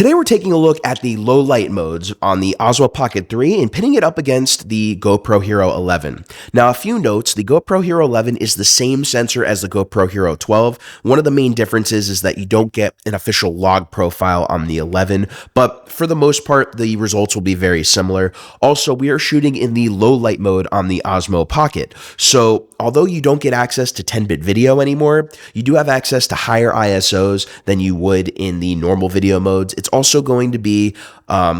Today we're taking a look at the low light modes on the Osmo Pocket 3 and pitting it up against the GoPro Hero 11. Now, a few notes: the GoPro Hero 11 is the same sensor as the GoPro Hero 12. One of the main differences is that you don't get an official log profile on the 11, but for the most part, the results will be very similar. Also, we are shooting in the low light mode on the Osmo Pocket. So although you don't get access to 10-bit video anymore, you do have access to higher ISOs than you would in the normal video modes. It's also going to be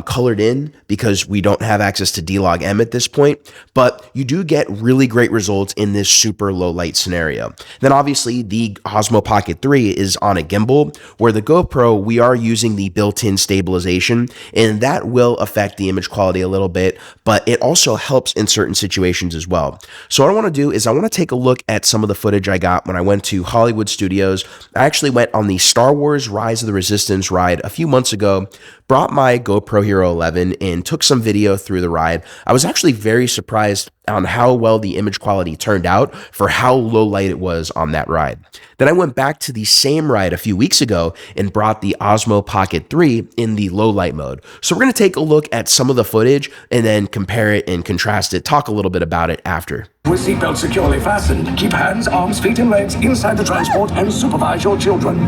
colored in because we don't have access to D-Log-M at this point, but you do get really great results in this super low light scenario. Then obviously the Osmo Pocket 3 is on a gimbal, where the GoPro, we are using the built-in stabilization, and that will affect the image quality a little bit, but it also helps in certain situations as well. So what I want to do is I want to take a look at some of the footage I got when I went to Hollywood Studios. I actually went on the Star Wars Rise of the Resistance ride a few months ago, brought my GoPro Hero 11 and took some video through the ride. I was actually very surprised on how well the image quality turned out for how low light it was on that ride. Then I went back to the same ride a few weeks ago and brought the Osmo Pocket 3 in the low light mode. So we're going to take a look at some of the footage and then compare it and contrast it, talk a little bit about it after. With seatbelt securely fastened, keep hands, arms, feet and legs inside the transport and supervise your children.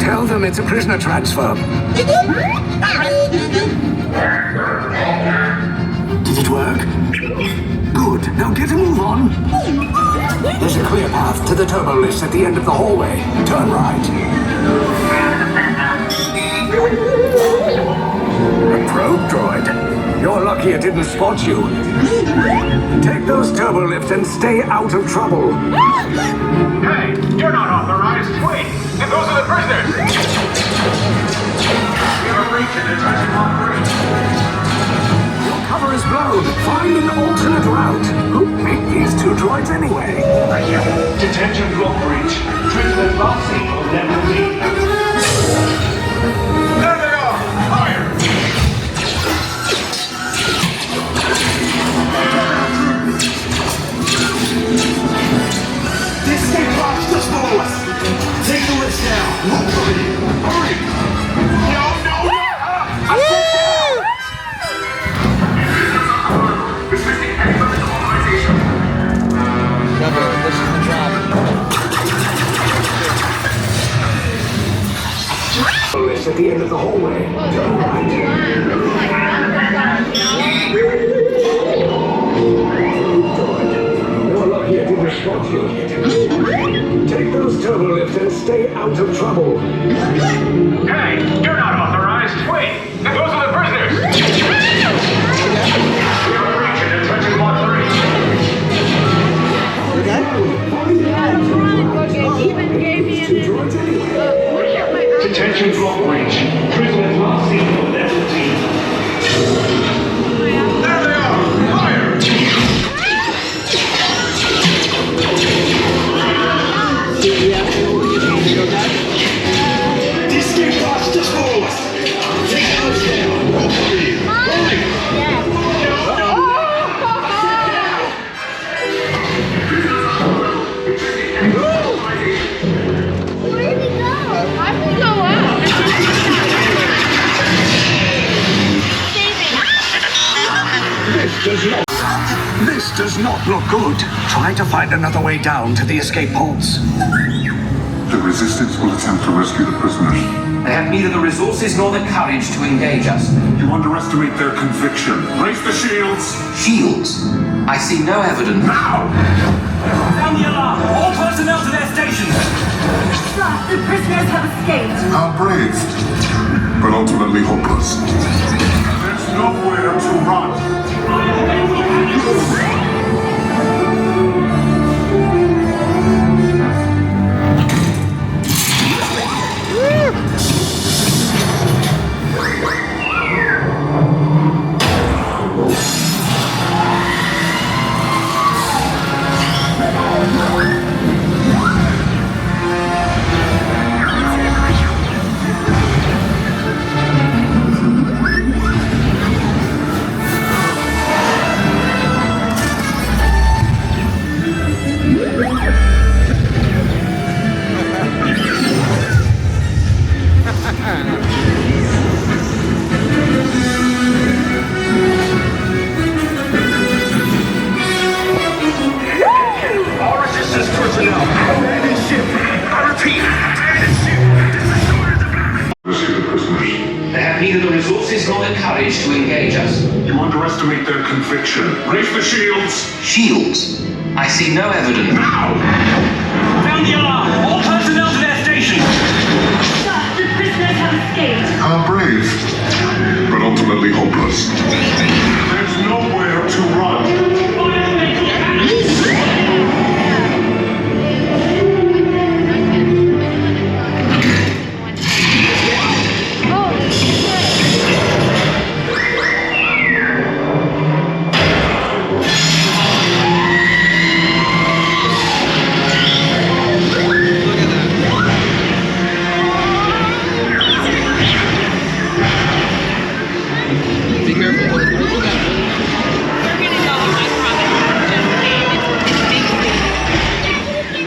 Tell them it's a prisoner transfer. Did it work? Good. Now get a move on. There's a clear path to the turbo lifts at the end of the hallway. Turn right. A probe droid. You're lucky it didn't spot you. Take those turbo lifts and stay out of trouble. Hey, you're not authorized. Wait, and those are the prisoners. We have a breach in detention block 3. Your cover is blown. Find an alternate route. Who made these two droids anyway? Detention block breach. Prisoner block C on level D. There they are. Fire! Escape box to smallest. Take the list now. Hurry! No! I said down! This is the end of the colonization. Governor, this is the drop. List at the end of the hallway. Turn right. You're lucky I didn't spot you. Take those turbo lifts and stay out of trouble. Hey, you're not authorized. Wait, and those are the prisoners. We have a breach in detention block 3. Detention block breach. Prisoner block C on level D. There they are. Fire! Escape box to smallest. Take those down. Hurry! Where did he go? How did he go out? This does not look good. Try to find another way down to the escape pods. The resistance will attempt to rescue the prisoners. They have neither the resources nor the courage to engage us. You underestimate their conviction. Raise the shields! Shields? I see no evidence. Now! Sound the alarm. All personnel to their stations. Sir, the prisoners have escaped. How brave, but ultimately hopeless. There's nowhere to run. neither the resources nor the courage to engage us. You underestimate their conviction. Raise the shields. Shields? I see no evidence. Now! Sound the alarm! All personnel to their stations! Sir, the prisoners have escaped. How brave, but ultimately hopeless. There's nowhere to run. Holy shit. Be careful. Look at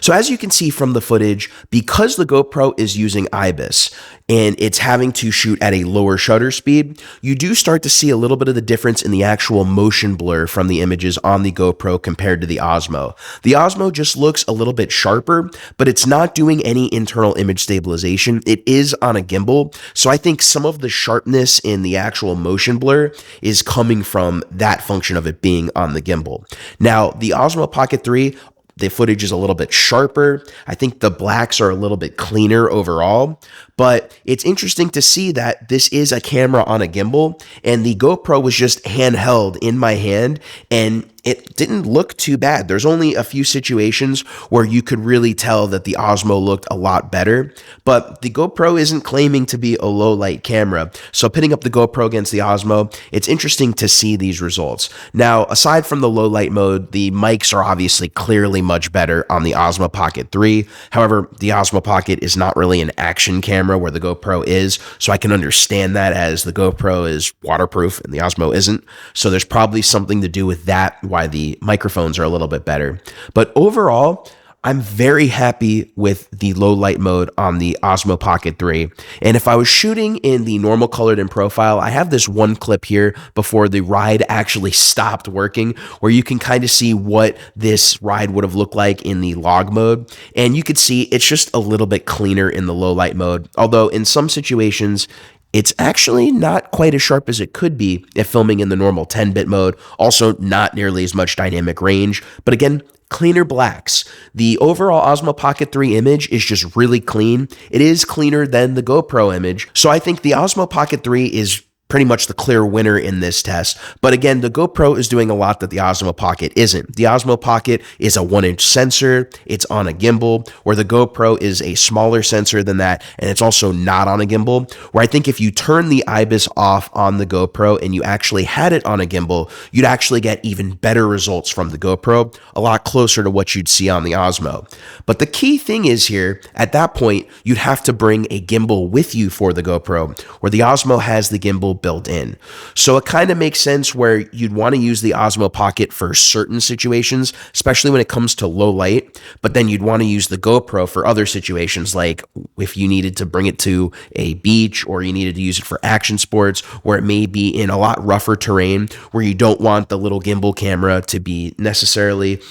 So as you can see from the footage, because the GoPro is using IBIS and it's having to shoot at a lower shutter speed, you do start to see a little bit of the difference in the actual motion blur from the images on the GoPro compared to the Osmo. The Osmo just looks a little bit sharper, but it's not doing any internal image stabilization. It is on a gimbal, so I think some of the sharpness in the actual motion blur is coming from that function of it being on the gimbal. Now, the Osmo Pocket 3, the footage is a little bit sharper. I think the blacks are a little bit cleaner overall, but it's interesting to see that this is a camera on a gimbal and the GoPro was just handheld in my hand and it didn't look too bad. There's only a few situations where you could really tell that the Osmo looked a lot better, but the GoPro isn't claiming to be a low light camera. So pitting up the GoPro against the Osmo, it's interesting to see these results. Now, aside from the low light mode, the mics are obviously clearly much better on the Osmo Pocket 3. However, the Osmo Pocket is not really an action camera where the GoPro is, so I can understand that as the GoPro is waterproof and the Osmo isn't. So there's probably something to do with that, why the microphones are a little bit better. But overall, I'm very happy with the low light mode on the Osmo Pocket 3. And if I was shooting in the normal colored in profile, I have this one clip here before the ride actually stopped working where you can kind of see what this ride would have looked like in the log mode. And you could see it's just a little bit cleaner in the low light mode. Although in some situations, it's actually not quite as sharp as it could be if filming in the normal 10-bit mode. Also, not nearly as much dynamic range, but again, cleaner blacks. The overall Osmo Pocket 3 image is just really clean. It is cleaner than the GoPro image. So I think the Osmo Pocket 3 is pretty much the clear winner in this test. But again, the GoPro is doing a lot that the Osmo Pocket isn't. The Osmo Pocket is a 1-inch sensor. It's on a gimbal, where the GoPro is a smaller sensor than that, and it's also not on a gimbal, where I think if you turn the IBIS off on the GoPro and you actually had it on a gimbal, you'd actually get even better results from the GoPro, a lot closer to what you'd see on the Osmo. But the key thing is here, at that point, you'd have to bring a gimbal with you for the GoPro, where the Osmo has the gimbal built in. So it kind of makes sense where you'd want to use the Osmo Pocket for certain situations, especially when it comes to low light, but then you'd want to use the GoPro for other situations, like if you needed to bring it to a beach or you needed to use it for action sports, where it may be in a lot rougher terrain where you don't want the little gimbal camera to be necessarily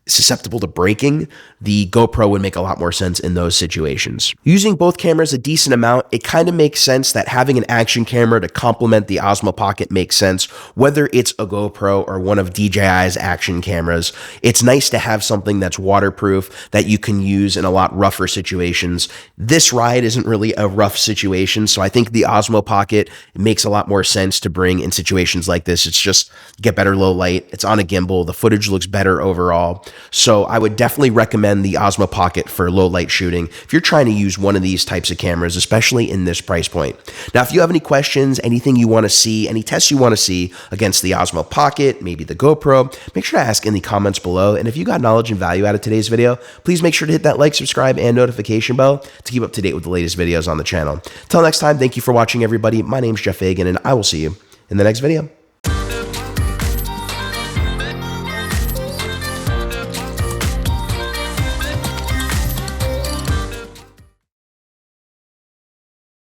susceptible to breaking. The GoPro would make a lot more sense in those situations. Using both cameras a decent amount, it kind of makes sense that having an action camera to complement the Osmo Pocket makes sense, whether it's a GoPro or one of DJI's action cameras. It's nice to have something that's waterproof that you can use in a lot rougher situations. This ride isn't really a rough situation, so I think the Osmo Pocket makes a lot more sense to bring in situations like this. It's just get better low light. It's on a gimbal. The footage looks better overall. So I would definitely recommend the Osmo Pocket for low light shooting if you're trying to use one of these types of cameras, especially in this price point. Now, if you have any questions, anything you want to see, any tests you want to see against the Osmo Pocket, maybe the GoPro, make sure to ask in the comments below. And if you got knowledge and value out of today's video, please make sure to hit that like, subscribe, and notification bell to keep up to date with the latest videos on the channel. Till next time, thank you for watching, everybody. My name's Jeff Fagan, and I will see you in the next video.